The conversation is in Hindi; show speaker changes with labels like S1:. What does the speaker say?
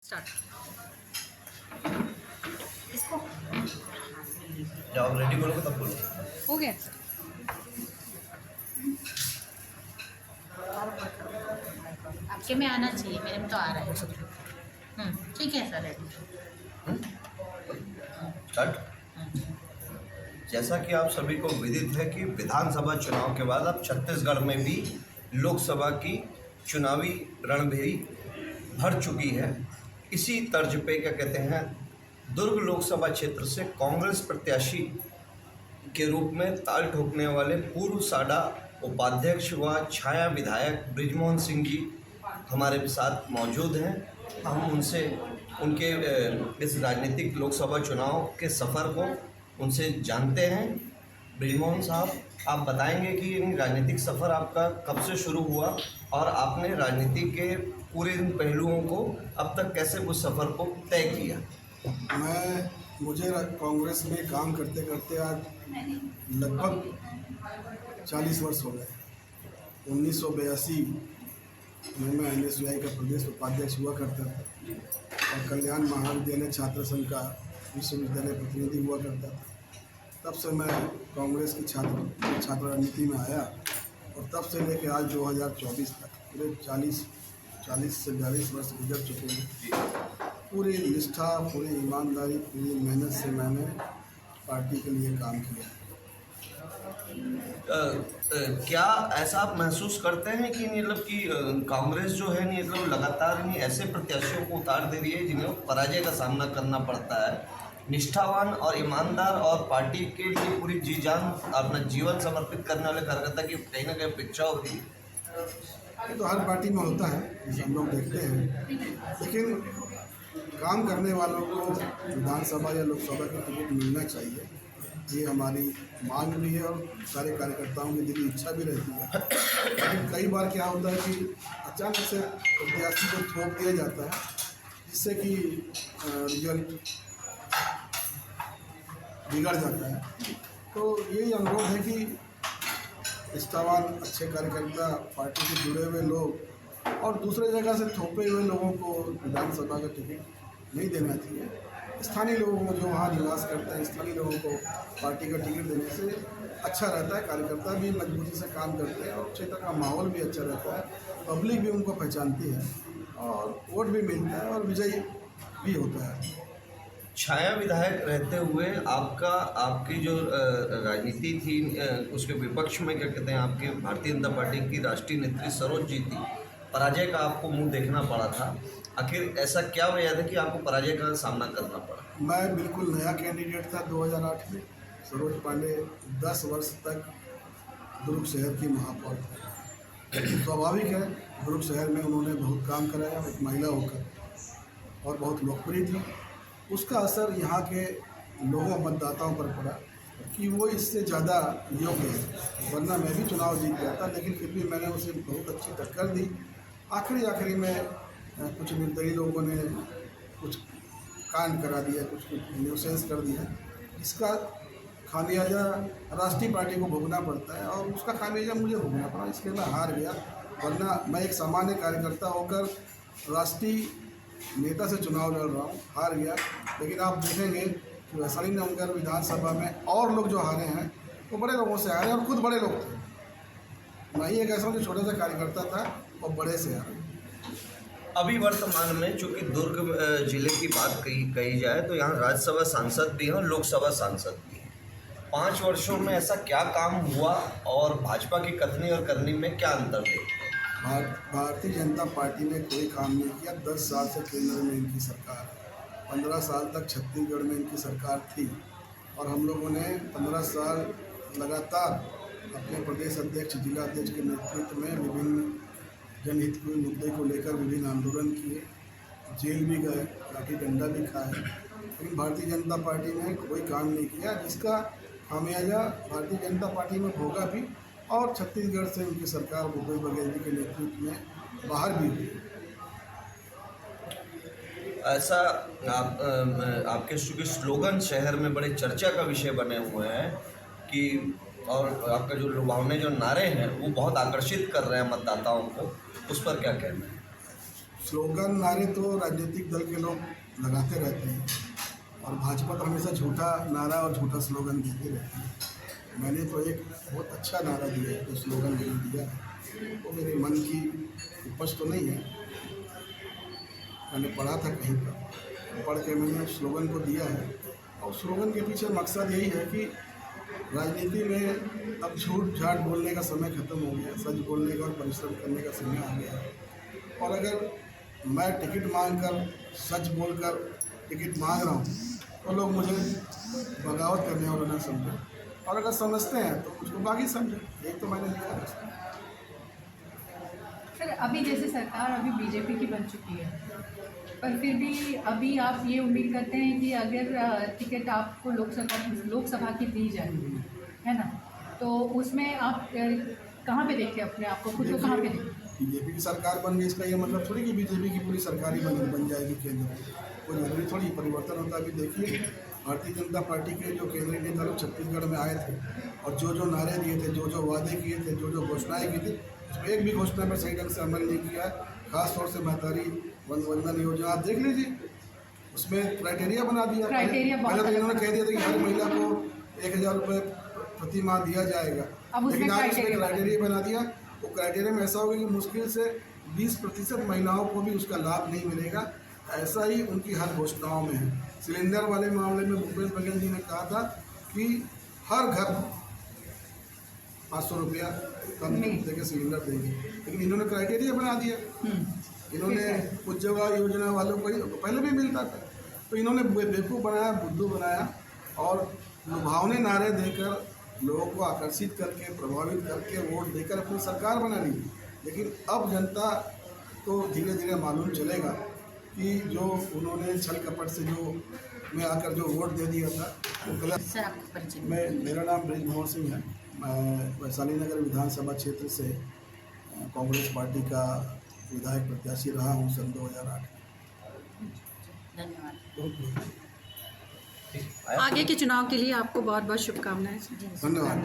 S1: स्टार्ट इसको
S2: जब आप रेडी करोगे तब बोलो।
S1: हो गया। आपके में आना चाहिए, मेरे में तो आ रहा है। ठीक है सर, रेडी।
S2: स्टार्ट। जैसा कि आप सभी को विदित है कि विधानसभा चुनाव के बाद अब छत्तीसगढ़ में भी लोकसभा की चुनावी रणभेरी भर चुकी है। इसी तर्ज पे क्या कहते हैं, दुर्ग लोकसभा क्षेत्र से कांग्रेस प्रत्याशी के रूप में ताल ठोकने वाले पूर्व साडा उपाध्यक्ष व छाया विधायक बृजमोहन सिंह जी हमारे साथ मौजूद हैं। हम उनसे उनके इस राजनीतिक लोकसभा चुनाव के सफ़र को उनसे जानते हैं। बृजमोहन साहब, आप बताएंगे कि राजनीतिक सफ़र आपका कब से शुरू हुआ और आपने राजनीति के पूरे इन पहलुओं को अब तक कैसे उस सफ़र को तय किया?
S3: मुझे कांग्रेस में काम करते करते आज लगभग 40 वर्ष हो गए। 1982 में मैं NSUI का प्रदेश उपाध्यक्ष हुआ करता था और कल्याण महाविद्यालय छात्र संघ का विश्वविद्यालय प्रतिनिधि हुआ करता था। तब से मैं कांग्रेस की छात्र राजनीति में आया और तब से लेकर आज 2024 तक पूरे 40 से 42 वर्ष गुजर चुके हैं। पूरी निष्ठा, पूरी ईमानदारी, पूरी मेहनत से मैंने पार्टी के लिए काम किया है।
S2: क्या ऐसा आप महसूस करते हैं कि मतलब कि कांग्रेस जो है मतलब लगातार ऐसे प्रत्याशियों को उतार दे रही है जिन्हें पराजय का सामना करना पड़ता है? निष्ठावान और ईमानदार और पार्टी के लिए पूरी जी जान अपना जीवन समर्पित करने वाले कार्यकर्ता की कहीं ना कहीं अपेक्षा होती है।
S3: ये तो हर पार्टी में होता है, जैसे हम लोग देखते हैं, लेकिन काम करने वालों को विधानसभा या लोकसभा की टिकट मिलना चाहिए। ये हमारी मांग भी है और सारे कार्यकर्ताओं की दिली इच्छा भी रहती है। लेकिन कई बार क्या होता है कि अचानक से प्रत्याशी को थोप दिया जाता है, जिससे कि रिजल्ट बिगड़ जाता है। तो यही अनुरोध है कि निष्ठावान अच्छे कार्यकर्ता, पार्टी से जुड़े हुए लोग और दूसरे जगह से थोपे हुए लोगों को विधानसभा का टिकट नहीं देना चाहिए। स्थानीय लोगों को, जो वहाँ निवास करते हैं, स्थानीय लोगों को पार्टी का टिकट देने से अच्छा रहता है। कार्यकर्ता भी मजबूती से काम करते हैं और क्षेत्र का माहौल भी अच्छा रहता है। पब्लिक भी उनको पहचानती है और वोट भी मिलता है और विजयी भी होता है।
S2: छाया विधायक रहते हुए आपकी जो राजनीति थी उसके विपक्ष में क्या कहते हैं, आपके भारतीय जनता पार्टी की राष्ट्रीय नेत्री सरोज जी थी। पराजय का आपको मुंह देखना पड़ा था। आखिर ऐसा क्या वजह था कि आपको पराजय का सामना करना पड़ा?
S3: मैं बिल्कुल नया कैंडिडेट था 2008 में। सरोज पांडे 10 वर्ष तक दुर्ग शहर की महापौर थी। स्वाभाविक है, दुर्ग शहर में उन्होंने बहुत काम कराया एक महिला होकर और बहुत लोकप्रिय थी। उसका असर यहाँ के लोगों मतदाताओं पर पड़ा कि वो इससे ज़्यादा योग्य है। वरना मैं भी चुनाव जीत गया था, लेकिन फिर भी मैंने उसे बहुत अच्छी टक्कर दी। आखिरी में कुछ निर्दयी लोगों ने कुछ कांड करा दिया, कुछ न्यूसेंस कर दिया, जिसका खामियाजा राष्ट्रीय पार्टी को भोगना पड़ता है और उसका खामियाजा मुझे भोगना पड़ा। इसलिए मैं हार गया। वरना मैं एक सामान्य कार्यकर्ता होकर राष्ट्रीय नेता से चुनाव लड़ रहा हूँ, हार गया। लेकिन आप देखेंगे कि वैशाली नगर विधानसभा में और लोग जो हारे हैं वो बड़े लोगों से हारे और खुद बड़े लोग थे। मैं ही एक ऐसा जो छोटे से कार्यकर्ता था और बड़े से हारे।
S2: अभी वर्तमान में चूँकि दुर्ग जिले की बात कही जाए तो यहाँ राज्यसभा सांसद भी हैं और लोकसभा सांसद भी हैं। 5 वर्षों में ऐसा क्या काम हुआ और भाजपा की कथनी और करनी में क्या अंतर देखते हैं?
S3: भारतीय जनता पार्टी ने कोई काम नहीं किया। 10 साल से केंद्र में इनकी सरकार है, 15 साल तक छत्तीसगढ़ में इनकी सरकार थी और हम लोगों ने 15 साल लगातार अपने प्रदेश अध्यक्ष, जिला अध्यक्ष के नेतृत्व में विभिन्न जनहित के मुद्दे को लेकर विभिन्न आंदोलन किए, जेल भी गए, लाठी डंडा भी खाए। लेकिन भारतीय जनता पार्टी ने कोई काम नहीं किया, जिसका खामियाजा भारतीय जनता पार्टी में भोगा भी और छत्तीसगढ़ से उनकी सरकार भूपेश बघेल जी के नेतृत्व में बाहर भी हुई।
S2: ऐसा आपके चूँकि स्लोगन शहर में बड़े चर्चा का विषय बने हुए हैं कि और आपका जो लुभावने जो नारे हैं वो बहुत आकर्षित कर रहे हैं मतदाताओं को, उस पर क्या कहना है?
S3: स्लोगन नारे तो राजनीतिक दल के लोग लगाते रहते हैं और भाजपा तो हमेशा झूठा नारा और झूठा स्लोगन देते रहती है। मैंने तो एक बहुत अच्छा नारा दिया है, जो स्लोगन मैंने दिया है वो मेरे मन की उपज तो नहीं है, मैंने पढ़ा था कहीं पर, पढ़ के मैंने स्लोगन को दिया है। और स्लोगन के पीछे मकसद यही है कि राजनीति में अब झूठ झाट बोलने का समय खत्म हो गया, सच बोलने का और परिश्रम करने का समय आ गया है। और अगर मैं टिकट मांगकर सच बोलकर टिकट मांग रहा हूँ तो लोग मुझे बगावत करने वाला ना समझें, और अगर समझते हैं तो मुझको बागी समझें। यही तो मैंने लिखा है।
S4: सर अभी जैसे सरकार अभी बीजेपी की बन चुकी है, पर फिर भी अभी आप ये उम्मीद करते हैं कि अगर टिकट आपको लोकसभा की दी जाए, है ना, तो उसमें आप कहाँ पे देखें अपने आप को, खुद को कहाँ पे देखें?
S3: बीजेपी की सरकार बन गई इसका ये मतलब थोड़ी कि बीजेपी की पूरी सरकार ही बन जाएगी केंद्र में, कोई जरूरी थोड़ी परिवर्तन होता है। अभी देखिए भारतीय जनता पार्टी के जो केंद्रीय नेता लोग छत्तीसगढ़ में आए थे और जो नारे दिए थे, जो वादे किए थे, जो घोषणाएं की थी, उसमें एक भी घोषणा पर सही ढंग से अमल नहीं किया है। खासतौर से महतारी वंदन योजना आप देख लीजिए, उसमें क्राइटेरिया बना दिया। पहले तो इन्होंने कह दिया था कि हर महिला को 1000 रुपये प्रति माह दिया जाएगा, लेकिन आज उसमें क्राइटेरिया बना दिया। वो क्राइटेरिया में ऐसा होगा कि मुश्किल से 20% महिलाओं को भी उसका लाभ नहीं मिलेगा। ऐसा ही उनकी हर घोषणाओं में है। सिलेंडर वाले मामले में भूपेश बघेल जी ने कहा था कि हर घर 500 रुपया कम देकर सिलेंडर देंगे, लेकिन इन्होंने क्राइटेरिया बना दिया। इन्होंने उज्ज्वला योजना वालों को पहले भी मिलता था, तो इन्होंने बेवकूफ़ बनाया, बुद्धू बनाया और लुभावने नारे देकर लोगों को आकर्षित करके, प्रभावित करके वोट देकर अपनी सरकार बना ली। लेकिन अब जनता को धीरे धीरे मालूम चलेगा कि जो उन्होंने छल कपट से जो में आकर जो वोट दे दिया था वो गलत।
S1: सर आपका परिचय।
S3: मेरा नाम बृजमोहन सिंह है। मैं वैशाली नगर विधानसभा क्षेत्र से कांग्रेस पार्टी का विधायक प्रत्याशी रहा हूँ सन 2008।
S1: धन्यवाद।
S4: आगे के चुनाव के लिए आपको बहुत बहुत शुभकामनाएं।
S3: धन्यवाद।